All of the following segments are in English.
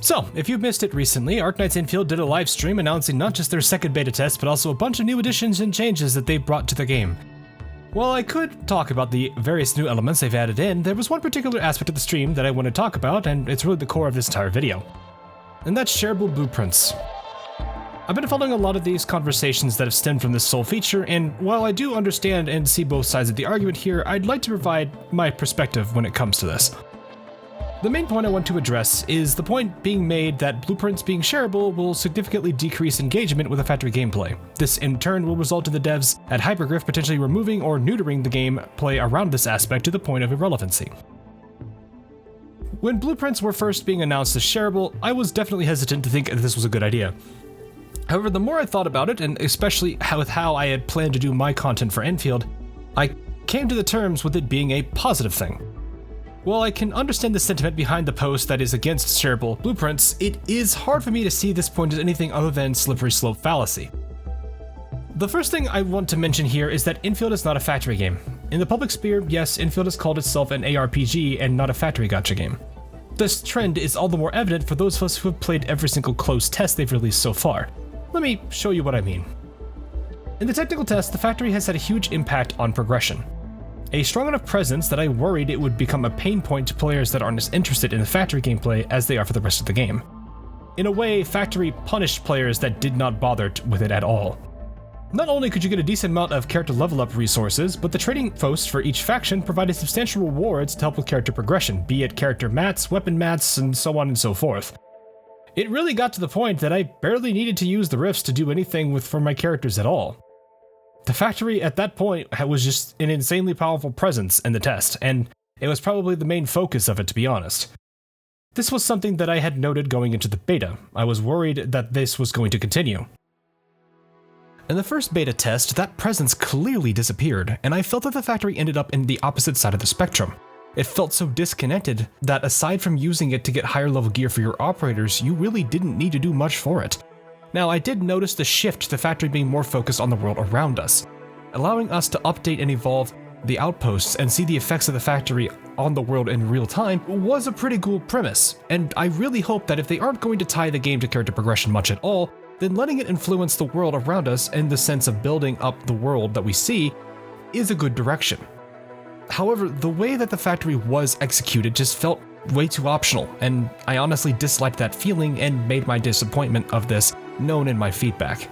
So, if you missed it recently, Arknights Endfield did a live stream announcing not just their second beta test, but also a bunch of new additions and changes that they've brought to the game. While I could talk about the various new elements they've added in, there was one particular aspect of the stream that I want to talk about, and it's really the core of this entire video. And that's shareable blueprints. I've been following a lot of these conversations that have stemmed from this sole feature, and while I do understand and see both sides of the argument here, I'd like to provide my perspective when it comes to this. The main point I want to address is the point being made that blueprints being shareable will significantly decrease engagement with the factory gameplay. This in turn will result in the devs at Hypergriff potentially removing or neutering the gameplay around this aspect to the point of irrelevancy. When blueprints were first being announced as shareable, I was definitely hesitant to think that this was a good idea. However, the more I thought about it, and especially with how I had planned to do my content for Endfield, I came to the terms with it being a positive thing. While I can understand the sentiment behind the post that is against shareable blueprints, it is hard for me to see this point as anything other than slippery slope fallacy. The first thing I want to mention here is that Endfield is not a factory game. In the public sphere, yes, Endfield has called itself an ARPG and not a factory gacha game. This trend is all the more evident for those of us who have played every single closed test they've released so far. Let me show you what I mean. In the technical test, the factory has had a huge impact on progression. A strong enough presence that I worried it would become a pain point to players that aren't as interested in the factory gameplay as they are for the rest of the game. In a way, factory punished players that did not bother with it at all. Not only could you get a decent amount of character level up resources, but the trading posts for each faction provided substantial rewards to help with character progression, be it character mats, weapon mats, and so on and so forth. It really got to the point that I barely needed to use the rifts to do anything for my characters at all. The factory at that point was just an insanely powerful presence in the test, and it was probably the main focus of it, to be honest. This was something that I had noted going into the beta. I was worried that this was going to continue. In the first beta test, that presence clearly disappeared, and I felt that the factory ended up in the opposite side of the spectrum. It felt so disconnected that aside from using it to get higher level gear for your operators, you really didn't need to do much for it. Now, I did notice the shift to the factory being more focused on the world around us, allowing us to update and evolve the outposts and see the effects of the factory on the world in real time was a pretty cool premise, and I really hope that if they aren't going to tie the game to character progression much at all, then letting it influence the world around us in the sense of building up the world that we see is a good direction. However, the way that the factory was executed just felt way too optional, and I honestly disliked that feeling and made my disappointment of this known in my feedback.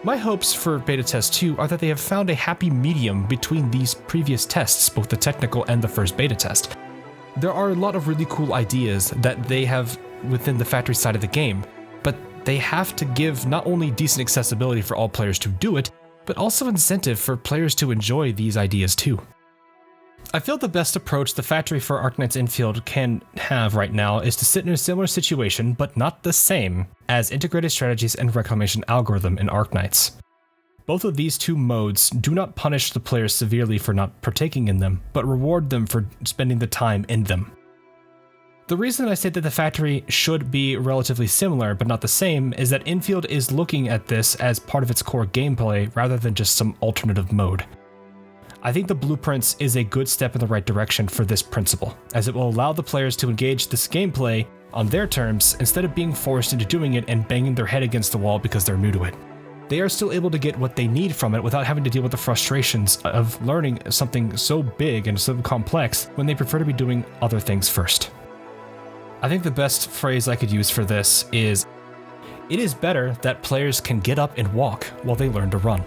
My hopes for Beta Test 2 are that they have found a happy medium between these previous tests, both the technical and the first beta test. There are a lot of really cool ideas that they have within the factory side of the game, but they have to give not only decent accessibility for all players to do it, but also incentive for players to enjoy these ideas too. I feel the best approach the factory for Arknights Endfield can have right now is to sit in a similar situation, but not the same, as Integrated Strategies and Reclamation Algorithm in Arknights. Both of these two modes do not punish the players severely for not partaking in them, but reward them for spending the time in them. The reason I say that the factory should be relatively similar but not the same is that Endfield is looking at this as part of its core gameplay rather than just some alternative mode. I think the blueprints is a good step in the right direction for this principle, as it will allow the players to engage this gameplay on their terms instead of being forced into doing it and banging their head against the wall because they're new to it. They are still able to get what they need from it without having to deal with the frustrations of learning something so big and so complex when they prefer to be doing other things first. I think the best phrase I could use for this is, it is better that players can get up and walk while they learn to run.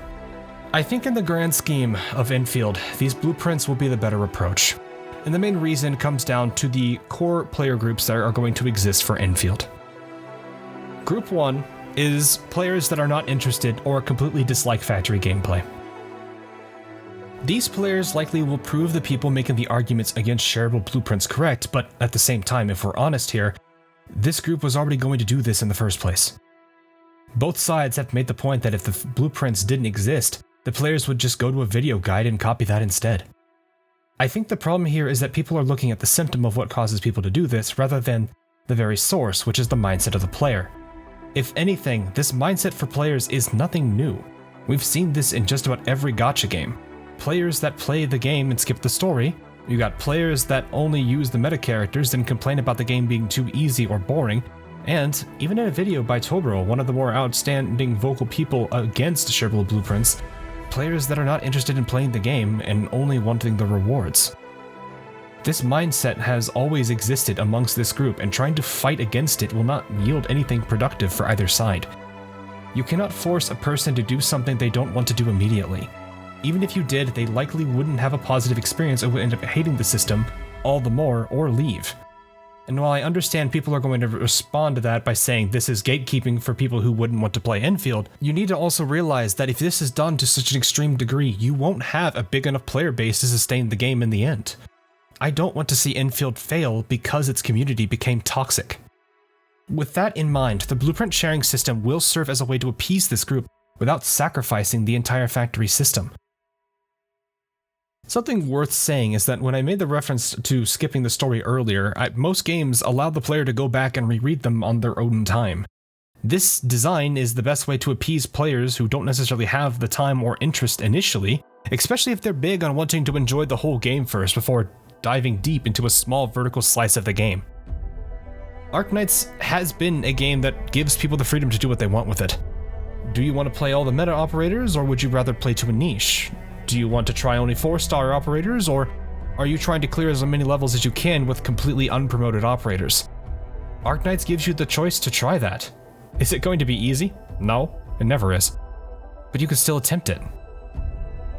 I think in the grand scheme of Endfield, these blueprints will be the better approach. And the main reason comes down to the core player groups that are going to exist for Endfield. Group 1 is players that are not interested or completely dislike factory gameplay. These players likely will prove the people making the arguments against shareable blueprints correct, but at the same time, if we're honest here, this group was already going to do this in the first place. Both sides have made the point that if the blueprints didn't exist, the players would just go to a video guide and copy that instead. I think the problem here is that people are looking at the symptom of what causes people to do this rather than the very source, which is the mindset of the player. If anything, this mindset for players is nothing new. We've seen this in just about every gacha game. Players that play the game and skip the story, you got players that only use the meta characters and complain about the game being too easy or boring, And even in a video by Tobro, one of the more outstanding vocal people against shareable blueprints, players that are not interested in playing the game and only wanting the rewards. This mindset has always existed amongst this group, and trying to fight against it will not yield anything productive for either side. You cannot force a person to do something they don't want to do immediately. Even if you did, they likely wouldn't have a positive experience and would end up hating the system all the more or leave. And while I understand people are going to respond to that by saying this is gatekeeping for people who wouldn't want to play Endfield, you need to also realize that if this is done to such an extreme degree, you won't have a big enough player base to sustain the game in the end. I don't want to see Endfield fail because its community became toxic. With that in mind, the blueprint sharing system will serve as a way to appease this group without sacrificing the entire factory system. Something worth saying is that when I made the reference to skipping the story earlier, most games allow the player to go back and reread them on their own time. This design is the best way to appease players who don't necessarily have the time or interest initially, especially if they're big on wanting to enjoy the whole game first before diving deep into a small vertical slice of the game. Arknights has been a game that gives people the freedom to do what they want with it. Do you want to play all the meta operators, or would you rather play to a niche? Do you want to try only 4-star operators, or are you trying to clear as many levels as you can with completely unpromoted operators? Arknights gives you the choice to try that. Is it going to be easy? No, it never is. But you can still attempt it.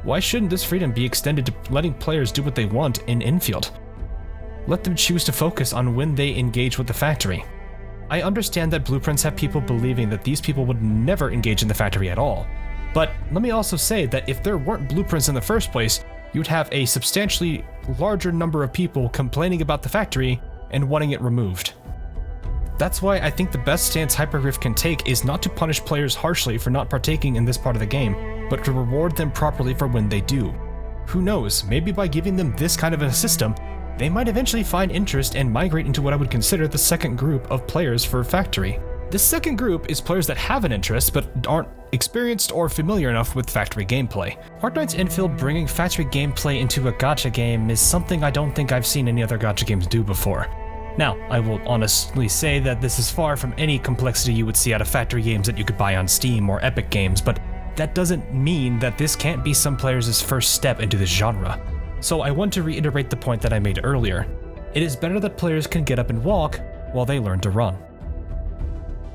Why shouldn't this freedom be extended to letting players do what they want in Endfield? Let them choose to focus on when they engage with the factory. I understand that blueprints have people believing that these people would never engage in the factory at all. But let me also say that if there weren't blueprints in the first place, you'd have a substantially larger number of people complaining about the factory and wanting it removed. That's why I think the best stance Hypergriff can take is not to punish players harshly for not partaking in this part of the game, but to reward them properly for when they do. Who knows, maybe by giving them this kind of a system, they might eventually find interest and migrate into what I would consider the second group of players for Factory. This second group is players that have an interest but aren't experienced or familiar enough with factory gameplay. Arknights Endfield bringing factory gameplay into a gacha game is something I don't think I've seen any other gacha games do before. Now, I will honestly say that this is far from any complexity you would see out of factory games that you could buy on Steam or Epic Games, but that doesn't mean that this can't be some players' first step into this genre. So I want to reiterate the point that I made earlier. It is better that players can get up and walk while they learn to run.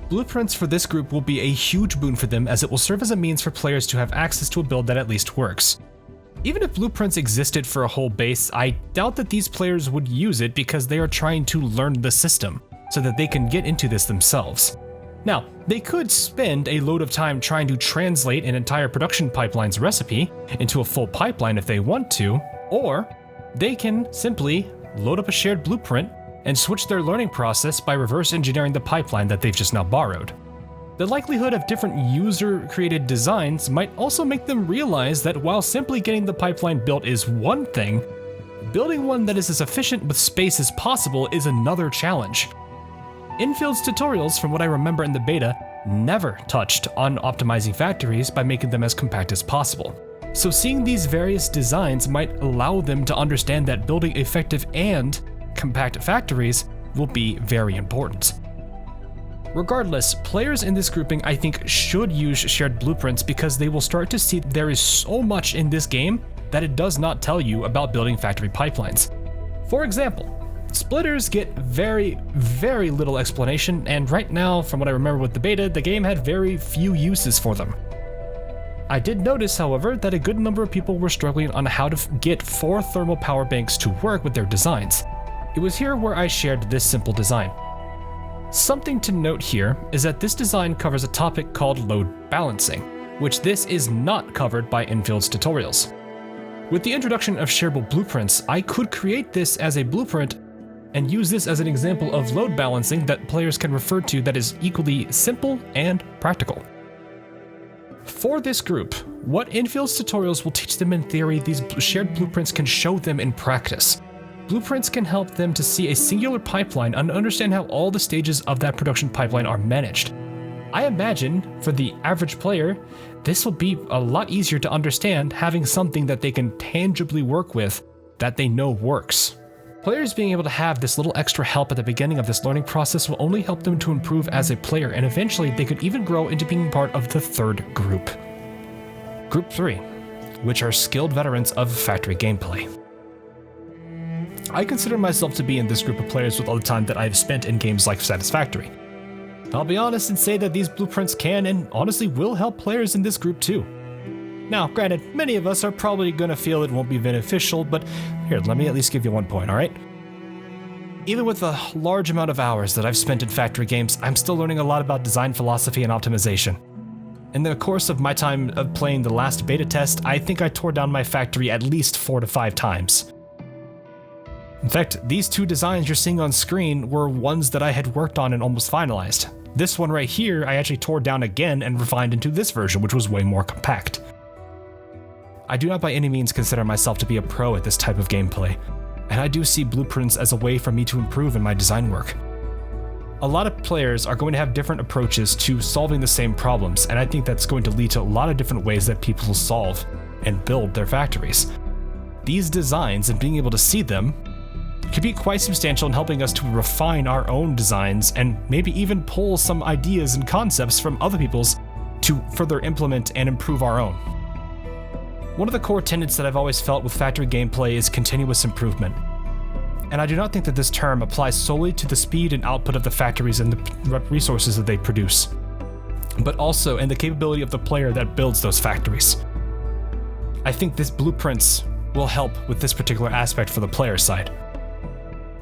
Blueprints for this group will be a huge boon for them, as it will serve as a means for players to have access to a build that at least works. Even if blueprints existed for a whole base, I doubt that these players would use it because they are trying to learn the system, so that they can get into this themselves. Now, they could spend a load of time trying to translate an entire production pipeline's recipe into a full pipeline if they want to, or they can simply load up a shared blueprint and switch their learning process by reverse engineering the pipeline that they've just now borrowed. The likelihood of different user-created designs might also make them realize that while simply getting the pipeline built is one thing, building one that is as efficient with space as possible is another challenge. Endfield's tutorials, from what I remember in the beta, never touched on optimizing factories by making them as compact as possible. So seeing these various designs might allow them to understand that building effective and compact factories will be very important. Regardless, players in this grouping I think should use shared blueprints because they will start to see there is so much in this game that it does not tell you about building factory pipelines. For example, splitters get very, very little explanation, and right now, from what I remember with the beta, the game had very few uses for them. I did notice, however, that a good number of people were struggling on how to get 4 thermal power banks to work with their designs. It was here where I shared this simple design. Something to note here is that this design covers a topic called load balancing, which this is not covered by Endfield's tutorials. With the introduction of shareable blueprints, I could create this as a blueprint and use this as an example of load balancing that players can refer to that is equally simple and practical. For this group, what Endfield's tutorials will teach them in theory, these shared blueprints can show them in practice. Blueprints can help them to see a singular pipeline and understand how all the stages of that production pipeline are managed. I imagine, for the average player, this will be a lot easier to understand having something that they can tangibly work with that they know works. Players being able to have this little extra help at the beginning of this learning process will only help them to improve as a player, and eventually they could even grow into being part of the third group. Group 3, which are skilled veterans of factory gameplay. I consider myself to be in this group of players with all the time that I've spent in games like Satisfactory. I'll be honest and say that these blueprints can and honestly will help players in this group too. Now, granted, many of us are probably going to feel it won't be beneficial, but here, let me at least give you one point, alright? Even with the large amount of hours that I've spent in factory games, I'm still learning a lot about design philosophy and optimization. In the course of my time of playing the last beta test, I think I tore down my factory at least 4 to 5 times. In fact, these 2 designs you're seeing on screen were ones that I had worked on and almost finalized. This one right here, I actually tore down again and refined into this version, which was way more compact. I do not by any means consider myself to be a pro at this type of gameplay, and I do see blueprints as a way for me to improve in my design work. A lot of players are going to have different approaches to solving the same problems, and I think that's going to lead to a lot of different ways that people will solve and build their factories. These designs and being able to see them could be quite substantial in helping us to refine our own designs and maybe even pull some ideas and concepts from other people's to further implement and improve our own. One of the core tenets that I've always felt with factory gameplay is continuous improvement. And I do not think that this term applies solely to the speed and output of the factories and the resources that they produce, but also in the capability of the player that builds those factories. I think this blueprints will help with this particular aspect for the player side.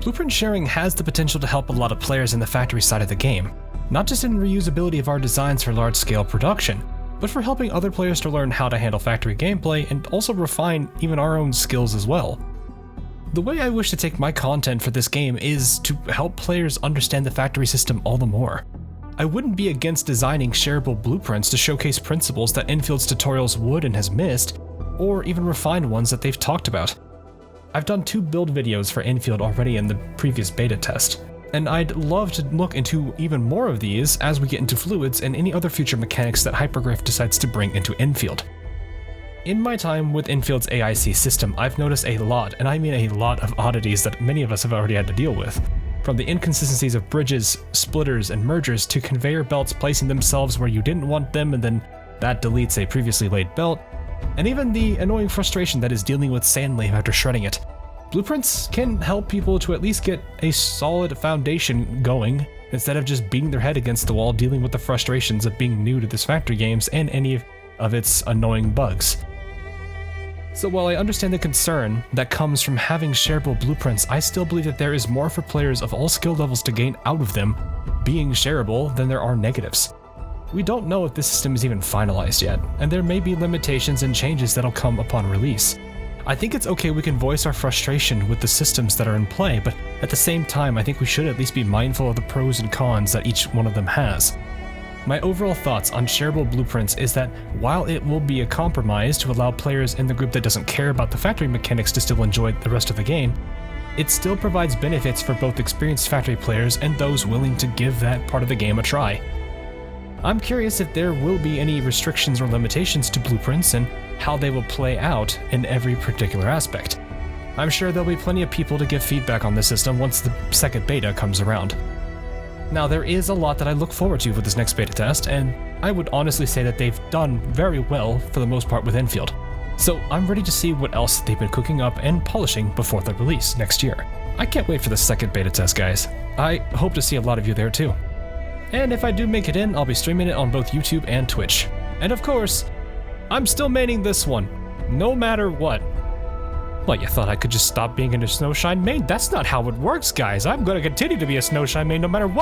Blueprint sharing has the potential to help a lot of players in the factory side of the game, not just in reusability of our designs for large-scale production, but for helping other players to learn how to handle factory gameplay and also refine even our own skills as well. The way I wish to take my content for this game is to help players understand the factory system all the more. I wouldn't be against designing shareable blueprints to showcase principles that Endfield's tutorials would and has missed, or even refine ones that they've talked about. I've done 2 build videos for Endfield already in the previous beta test, and I'd love to look into even more of these as we get into fluids and any other future mechanics that Hypergraph decides to bring into Endfield. In my time with Endfield's AIC system, I've noticed a lot, and I mean a lot of oddities that many of us have already had to deal with. From the inconsistencies of bridges, splitters, and mergers to conveyor belts placing themselves where you didn't want them and then that deletes a previously laid belt, and even the annoying frustration that is dealing with sand lave after shredding it. Blueprints can help people to at least get a solid foundation going, instead of just beating their head against the wall dealing with the frustrations of being new to this factory games and any of its annoying bugs. So while I understand the concern that comes from having shareable blueprints, I still believe that there is more for players of all skill levels to gain out of them being shareable than there are negatives. We don't know if this system is even finalized yet, and there may be limitations and changes that'll come upon release. I think it's okay we can voice our frustration with the systems that are in play, but at the same time I think we should at least be mindful of the pros and cons that each one of them has. My overall thoughts on shareable blueprints is that while it will be a compromise to allow players in the group that doesn't care about the factory mechanics to still enjoy the rest of the game, it still provides benefits for both experienced factory players and those willing to give that part of the game a try. I'm curious if there will be any restrictions or limitations to blueprints and how they will play out in every particular aspect. I'm sure there'll be plenty of people to give feedback on this system once the second beta comes around. Now, there is a lot that I look forward to with this next beta test, and I would honestly say that they've done very well for the most part with Endfield. So I'm ready to see what else they've been cooking up and polishing before the release next year. I can't wait for the second beta test, guys. I hope to see a lot of you there too. And if I do make it in, I'll be streaming it on both YouTube and Twitch. And of course, I'm still maining this one, no matter what. Well, you thought I could just stop being a Snowshine main? That's not how it works, guys. I'm gonna continue to be a Snowshine main no matter what.